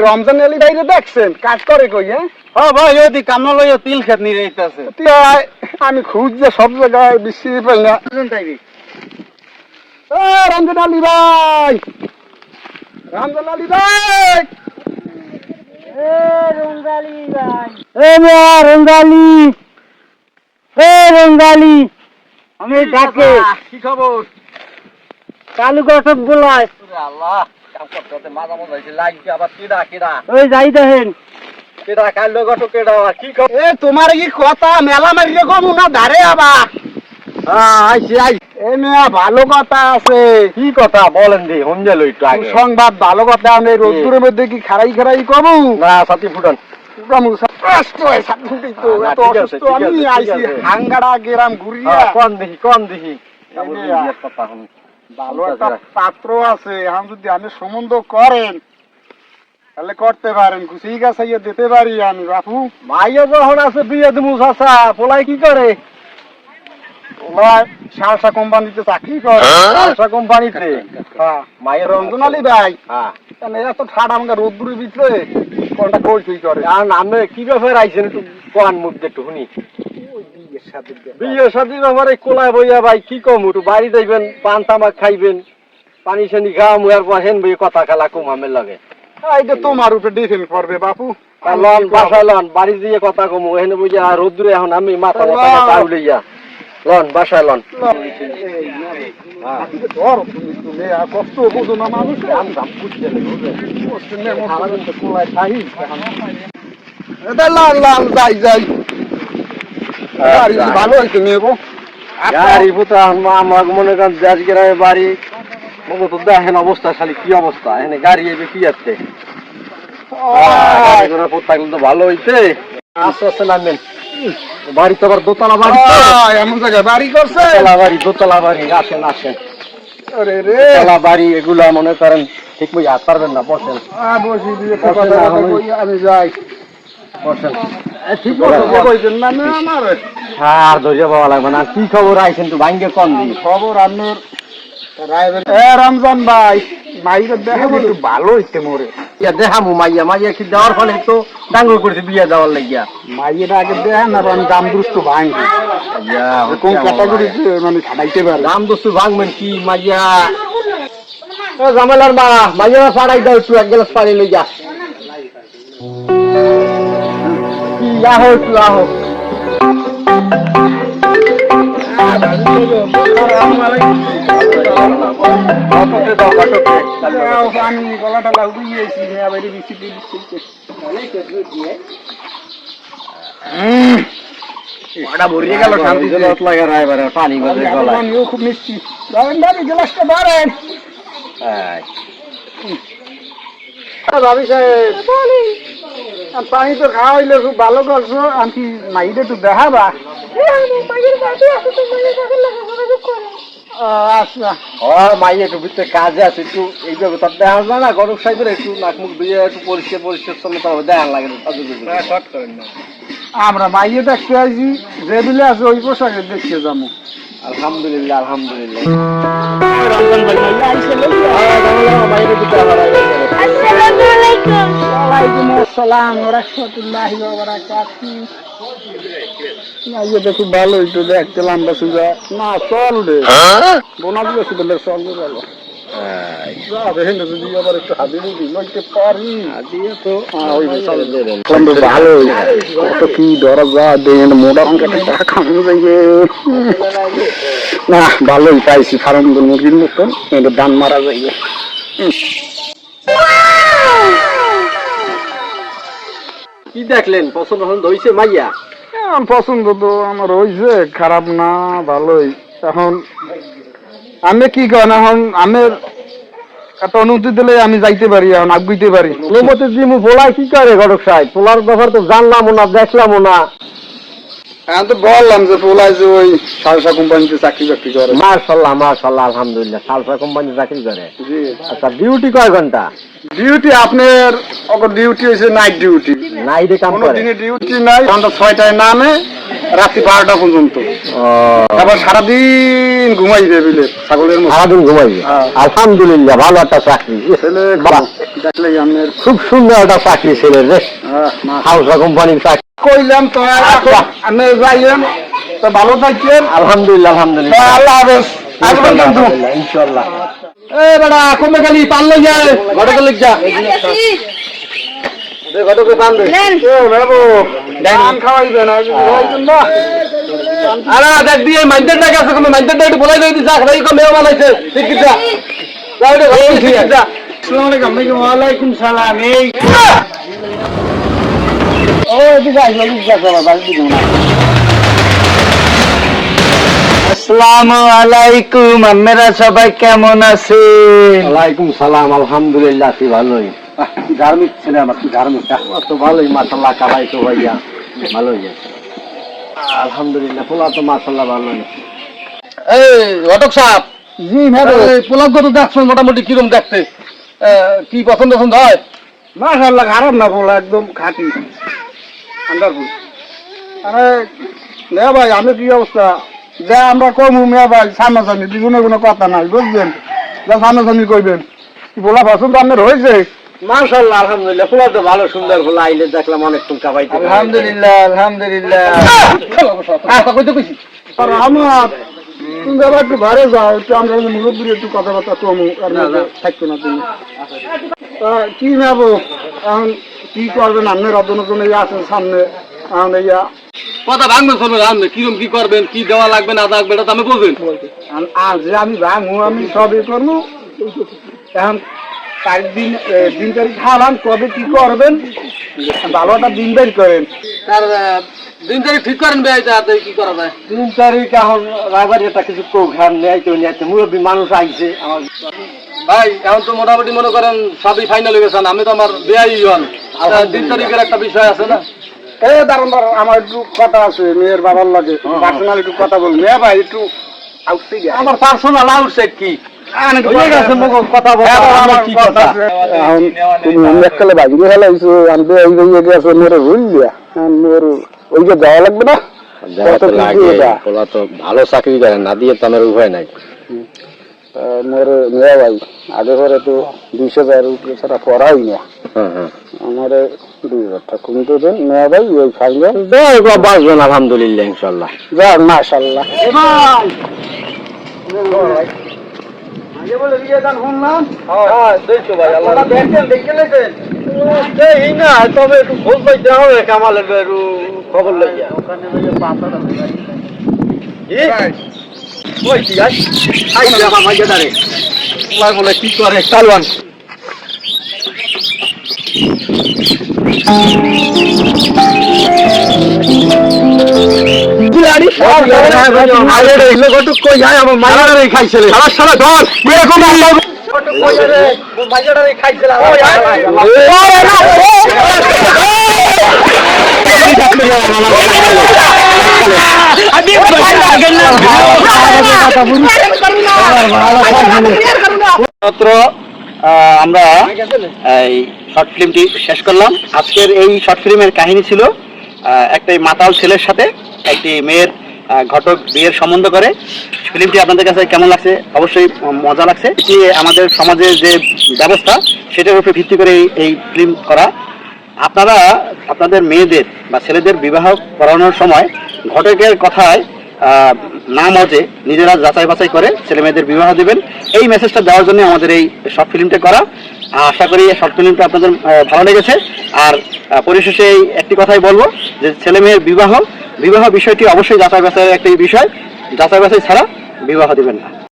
রমজান আলী ভাইরে দেখছেন কাজ করে কই? হ্যাঁ ভাই ওই কামনা লইয়া তিল খেত নিয়ে যাইতাছে। আমি খুঁজছে সব জায়গায় বিশ্রী পাই না। রমজান আলী ভাই, রমজান আলী ভাই, রঙ্গালি ভাই, রঙ্গালি, রঙ্গালি, আমি ডাকে। কি খবর? কালু গঠক বলায়। আল্লাহ কাম করতে মাথা মজা হইছে লাগি আবার কিডা কিডা ওই যাই দেখেন কিডা কালো গটো কিডা কি খবর? তোমার কি কথা মেলা মারিলে কমু না ধারে আবার? আইছি আই এ মেয়া ভালো কথা আছে। কি কথা বলেন দি হঞ্জালো একটু আগে। সংবাদ ভালো কথা। আমি রোদ্দুরের মধ্যে কি খারাই খারাই কমু না সাথী ফুটান হাঙ্গাড়া গেরাম ঘুরিয়া কোন দেখি ভালো একটা পাত্র আছে। এখন যদি আমি সম্বন্ধ করেন তাহলে করতে পারেন, ঠিক আছে দিতে পারি আমি। বাপু মাইয়া যখন আছে বিয়ে দিমু চাচা, পোলাই কি করে? সারসা কোম্পানিতে চাকরি করে। সারসা কোম্পানিতে? হ্যাঁ। মায়ের রঞ্জন আলী ভাই, হ্যাঁ এত ঠাডা আমাকে রোদ্দুরের ভিতরে কোনটা কই তুই করে? আর নামে কি ব্যাপার আইছেন একটু কোন মুখ দিয়ে একটু শুনি। বিয়ের সাথে ব্যাপারে কোলায় বইয়া ভাই কি কম, একটু বাড়ি যাইবেন, পান তামাক খাইবেন, পানি সানি খাওয়া মুয়ার পর হেন বই কথা খেলা কম আমের লাগে। এইটা তোমার উপরে ডিপেন্ড করবে বাপু। লন বাসায় লন, বাড়ি দিয়ে কথা কমু হেন বুঝা রোদ্দুরে এখন আমি মাথা মাথা উড়িয়া লন বাসায় লন। কষ্ট বোঝো না মানুষ। যাই যাই ভালো হয়েছে নেবো গাড়ি পুতা আমার মনে করেন দেশ গ্রামে বাড়ি মনে তো দেখেন অবস্থা খালি কি অবস্থা এখানে গাড়ি এবে কি যাচ্ছে থাকলে তো ভালো হইতে। আস্তে আস্তে নামবেন, বাড়ি তো আবার দোতলা বাড়ি, এমন জায়গায় বাড়ি করছে। দোতলা বাড়ি আসেন আসেন। দোতলা বাড়ি এগুলা মনে করেন ঠিক বই হাত পারবেন না, বসেন আমি যাই। বসেন ঠিক আছে আমার আর ধৈর্য পাওয়া লাগবে না। কি খবর আইছেন তো ভাঙ্গে কম দিন খবর আপনার রমজান ভাই মাইকে দেখা একটু ভালো হইতে মোরে দেখামু মাইয়া মাইয়া কি দেওয়ার ফলে তো ডাঙ্গর করছে বিয়ে দেওয়ার লাগিয়া। মাইয়েরা আগে দেখেন আর আমি দাম দুষ্ট ভাঙি কোন ক্যাটাগরিতে মানে খাটাইতে পারে। দাম দোস্তু ভাঙবেন কি মাইয়া জামেলার মা মাইয়া পাড়াই দাও একটু এক গ্লাস পানি লইয়া। কি আহো একটু আহো। আমি গলাটা লাগিয়েছি পানি খুব মিষ্টি। গ্লাসটা বাড়েন ভাবি সাহেব, পানি তো খাওয়া হইলে খুব ভালো করছো। আমি মাইটা একটু দেখাবা? আচ্ছা মাইয়া একটু ভিতরে কাজে আছে একটু এইভাবে তার দেখা যায় না গরম সাইজের একটু নাক মুখ ধুয়ে একটু পরিষ্কার পরিষ্কার চলে তবে দেখা লাগে না। আমরা মাইয়ে দেখতে আসি, যে দিলে আছে ওই পোশাকে দেখতে যাবো। আলহামদুলিল্লাহ আলহামদুলিল্লাহ। খুব ভালো একটু দেখতে লম্বা সুজা না চলবে বোনা দিয়েছি বলে চলবে ভালো। না ভালোই পাইছি ফার্ম মুরগির মতন দান মারা যাইবে। কি দেখলেন পছন্দ হয়েছে মাইয়া? পছন্দ তো আমার হয়েছে, খারাপ না ভালোই। এখন আমি কি করেন, এখন আমের একটা অনুমতি দিলে আমি যাইতে পারি, এখন আগুইতে পারি। অনুমতি দিয়ে পোলায় কি করে ঘটক সাহেব? পোলার ব্যাপার তো জানলামও না দেখলামও না। এখন তো বললাম যে পোলায় যে ওই সালসা কোম্পানিতে চাকরি বাকরি করে। মাশাআল্লাহ মাশাআল্লাহ আলহামদুলিল্লাহ। সালসা কোম্পানিতে চাকরি করে? জি। আচ্ছা ডিউটি কয় ঘন্টা? ডিউটি আপনার ডিউটি হয়েছে নাইট ডিউটি। নাইটে কাম করে? দিনে ডিউটি নাই, 6টায় নামে রাত্রি 12টা পর্যন্ত। আবার সারাদিন ঘুমাইবে বিলে ছাগলের মতো। সারাদিন ঘুমাইবে। হ্যাঁ। আলহামদুলিল্লাহ, ভালো একটা চাকরি। ছেলে বাহ, দেখলে আপনার খুব সুন্দর একটা চাকরি ছেলের রে। হাউসা কোম্পানির চাকরি। কইলাম তো এখন আপনি যাইয়েন তো ভালো থাকছেন। আলহামদুলিল্লাহ, আলহামদুলিল্লাহ। আল্লাহ হাফেজ। আসবেন কিন্তু। ইনশাআল্লাহ। এ বেটা কমে গেলি পারলে যায় ঘটকে লিখ যা। ঘটকে পান দে। এ বাবু ধান খাওয়াইবে না খাওয়াইবেন না। আরে দেখ দিয়ে মাইন্ডের টাকা আছে কোনো মাইন্ডের টাকা একটু বলাই দিই যা ভাই কম মেও বানাইছে ঠিক যা। যাও রে ভাই ঠিক যা। আসসালামু আলাইকুম। ওয়ালাইকুম সালাম। এই ও এদিকে আসো, এদিকে আসো, বাড়ি দিও না। আসসালামু আলাইকুম, আপনারা সবাই কেমন আছেন? ওয়ালাইকুম সালাম, আলহামদুলিল্লাহ, কি ভালোই। ধার্মিক ছেলে আমার কি ধার্মিক তো ভালোই, মাশাআল্লাহ, কাবাই তো ভাইয়া ভালোই আছে। আলহামদুলিল্লাহ, পোলা তো মাশাআল্লাহ ভালোই। এই ঘটক সাহেব জি ম্যাডাম। পোলাপ কত দেখছেন মোটামুটি কিরম দেখতে কি পছন্দ পছন্দ হয়? মাশাআল্লাহ খারাপ না পোলা একদম খাঁটি আন্ডারফুল। আরে মেয়া ভাই আমি কি অবস্থা যা আমরা কমু মেয়া ভাই সামনাসামনি দুজনে কোনো কথা নাই বুঝবেন যা সামনাসামনি কইবেন কি পোলা পছন্দ আপনার হয়েছে? মাশাআল্লাহ, আলহামদুলিল্লাহ, পোলা তো ভালো সুন্দর পোলা, আইলে দেখলাম অনেকক্ষণ কাবাইতে। আলহামদুলিল্লাহ, আলহামদুলিল্লাহ। কইতে কইছি আর আমার তুমি আবার একটু ঘরে যাও একটু আমরা মুরব্বীর একটু কথাবার্তা কমু আর মধ্যে থাকতো না তুমি কি নেবো এখন কি করবেন আপনার অর্ধনজন আছে সামনে এখন ইয়া কথা ভাঙবেন চলবে রাখবেন কিরম কি করবেন কি দেওয়া লাগবে না লাগবে এটা তো আমি বলবেন আর যে আমি ভাঙু আমি সবই করবো এখন তারিখ দিন তারিখ খাওয়ান কবে কি করবেন ভালোটা দিন বের করেন তার দিন তারিখ ঠিক করেন ভাই তাতে কি করা যায় 3 তারিখ এখন রাবার এটা কিছু প্রোগ্রাম নেই তো নিয়ে মুরব্বী মানুষ আইছে আমার। ভাই এখন তো মোটামুটি মনে করেন সবই ফাইনাল হয়ে গেছেন আমি তো আমার বেয়াই হন দিন তারিখের একটা বিষয় আছে না এই দাঁড়ান দাঁড়ান আমার একটু কথা আছে মেয়ের বাবার লাগে পার্সোনাল একটু কথা বলবো মেয়ে ভাই একটু আউটসাইড আমার পার্সোনাল আউটসাইড কি কথা এককালে বাজি ফেলাইছো আনতে এই হয়ে গেছে মেরে ভুল দিয়া মোর ওই যে যাওয়া লাগবে না পোলা তো ভালো চাকরি করে না দিয়ে তো আমার উভয় নাই। মোর মেয়া ভাই আগে পরে তো 200,000 রুপিয়া ছাড়া পড়াই না আমার 2,000 টাকা কমতে দেন মেয়া ভাই ওই ফাইনাল বাঁচবেন আলহামদুলিল্লাহ ইনশাল্লাহ। যাক মাশাআল্লাহ বলে বিয়ে গান শুনলাম দেখছো ভাই আল্লাহ দেখছেন দেখে লেছেন এই না তবে একটু খোঁজ পাইতে হবে কামালের একটু খবর লইয়া ওখানে পাতা ওই কি আই আমার মাইয়া দাঁড়ে বলে কি করে চালওয়ান খাইছিলে আমরা এই শর্ট ফিল্মটি শেষ করলাম। আজকের এই শর্ট ফিল্মের কাহিনী ছিল একটা মাতাল ছেলের সাথে একটি মেয়ের ঘটক বিয়ের সম্বন্ধ করে। ফিল্মটি আপনাদের কাছে কেমন লাগছে? অবশ্যই মজা লাগছে। এটি আমাদের সমাজের যে ব্যবস্থা সেটার উপরে ভিত্তি করে এই ফিল্ম করা। আপনারা আপনাদের মেয়েদের বা ছেলেদের বিবাহ করানোর সময় ঘটকের কথায় না মজে নিজেরা যাচাই বাছাই করে ছেলে মেয়েদের বিবাহ দেবেন, এই মেসেজটা দেওয়ার জন্য আমাদের এই শর্ট ফিল্মটা করা। আশা করি শর্ট ফিল্মটা আপনাদের ভালো লেগেছে। আর পরিশেষে এই একটি কথাই বলবো যে ছেলে মেয়ের বিবাহ বিষয়টি অবশ্যই যাচাই বাছাইয়ের একটি বিষয়, যাচাই বাছাই ছাড়া বিবাহ দেবেন না।